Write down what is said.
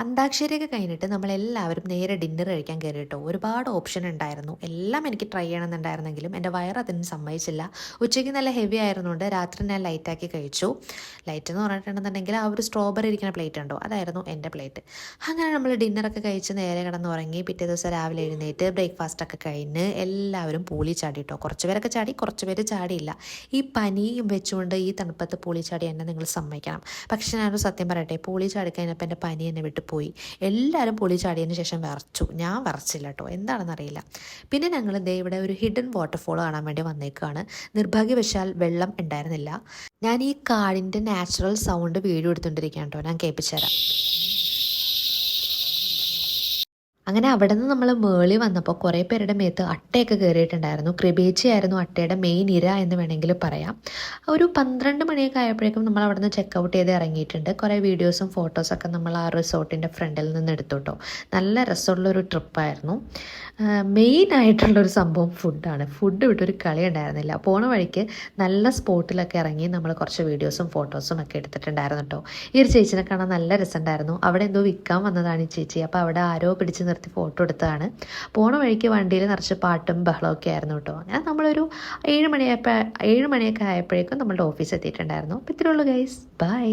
അന്താക്ഷരിയൊക്കെ കഴിഞ്ഞിട്ട് നമ്മളെല്ലാവരും നേരെ ഡിന്നർ കഴിക്കാൻ കയറി കേട്ടോ. ഒരുപാട് ഓപ്ഷൻ ഉണ്ടായിരുന്നു. എല്ലാം എനിക്ക് ട്രൈ ചെയ്യണമെന്നുണ്ടായിരുന്നെങ്കിലും എൻ്റെ വയറ് അതിന് സമ്മതിച്ചില്ല. ഉച്ചയ്ക്ക് നല്ല ഹെവി ആയിരുന്നുകൊണ്ട് രാത്രി ഞാൻ ലൈറ്റാക്കി കഴിച്ചു. ലൈറ്റ് എന്ന് പറഞ്ഞിട്ടുണ്ടെന്നുണ്ടെങ്കിൽ ആ ഒരു സ്ട്രോബെറി ഇരിക്കുന്ന പ്ലേറ്റ് ഉണ്ടോ, അതായിരുന്നു എൻ്റെ പ്ലേറ്റ്. അങ്ങനെ നമ്മൾ ഡിന്നറൊക്കെ കഴിച്ച് നേരെ കിടന്നുറങ്ങി. പിറ്റേ ദിവസം രാവിലെ എഴുന്നേറ്റ് ബ്രേക്ക്ഫാസ്റ്റൊക്കെ കഴിഞ്ഞ് എല്ലാവരും പൂളി ചാടി കേട്ടോ. കുറച്ച് പേരൊക്കെ ചാടി, കുറച്ച് പേര് ചാടിയില്ല. ഈ പനിയും വെച്ചുകൊണ്ട് ഈ തണുപ്പത്ത് പൂളി ചാടി എന്നെ നിങ്ങൾ സമ്മതിക്കണം. പക്ഷെ ഞാനൊരു സത്യം പറയട്ടെ, പൂളി ചാടി കഴിഞ്ഞപ്പോൾ എൻ്റെ പനി എന്നെ വിട്ട് പോയി. എല്ലാവരും പൊളി ചാടിയതിന് ശേഷം വിറച്ചു, ഞാൻ വിറച്ചില്ല കേട്ടോ, എന്താണെന്നറിയില്ല. പിന്നെ ഞങ്ങൾ ദേ ഇവിടെ ഒരു ഹിഡൻ വാട്ടർഫോൾ കാണാൻ വേണ്ടി വന്നേക്കാണ്. നിർഭാഗ്യവശാൽ വെള്ളം ഉണ്ടായിരുന്നില്ല. ഞാൻ ഈ കാടിൻ്റെ നാച്ചുറൽ സൗണ്ട് വീഡിയോ എടുത്തുകൊണ്ടിരിക്കുകയാണ് കേട്ടോ, ഞാൻ കേൾപ്പിച്ചു തരാം. അങ്ങനെ അവിടെ നിന്ന് നമ്മൾ മേളി വന്നപ്പോൾ കുറേ പേരുടെ മേത്ത് അട്ടയൊക്കെ കയറിയിട്ടുണ്ടായിരുന്നു. കൃപേച്ചിയായിരുന്നു അട്ടയുടെ മെയിൻ ഇര എന്ന് വേണമെങ്കിൽ പറയാം. ഒരു 12 മണിയൊക്കെ ആയപ്പോഴേക്കും നമ്മൾ അവിടെ നിന്ന് ചെക്കൗട്ട് ചെയ്ത് ഇറങ്ങിയിട്ടുണ്ട്. കുറേ വീഡിയോസും ഫോട്ടോസൊക്കെ നമ്മൾ ആ റിസോർട്ടിൻ്റെ ഫ്രണ്ടിൽ നിന്ന് എടുത്തു കേട്ടോ. നല്ല രസമുള്ളൊരു ട്രിപ്പായിരുന്നു. മെയിൻ ആയിട്ടുള്ളൊരു സംഭവം ഫുഡാണ്. ഫുഡ് വിട്ടൊരു കളി ഉണ്ടായിരുന്നില്ല. പോണ വഴിക്ക് നല്ല സ്പോട്ടിലൊക്കെ ഇറങ്ങി നമ്മൾ കുറച്ച് വീഡിയോസും ഫോട്ടോസും ഒക്കെ എടുത്തിട്ടുണ്ടായിരുന്നു കേട്ടോ. ഈ ഒരു ചേച്ചിനെ കാണാൻ നല്ല രസമുണ്ടായിരുന്നു. അവിടെ എന്തോ വിൽക്കാൻ വന്നതാണ് ഈ ചേച്ചി. അപ്പോൾ അവിടെ ആരോ പിടിച്ച് നിർത്തി ഫോട്ടോ എടുത്തതാണ്. പോണ വഴിക്ക് വണ്ടിയിൽ നിറച്ച് പാട്ടും ബഹളമൊക്കെ ആയിരുന്നു കേട്ടോ. ഞാൻ നമ്മളൊരു 7 മണിയൊക്കെ ആയപ്പോഴേക്കും നമ്മളുടെ ഓഫീസ് എത്തിയിട്ടുണ്ടായിരുന്നു. അപ്പോൾ ഇത്രയേ ഉള്ളൂ ഗൈസ്, ബൈ.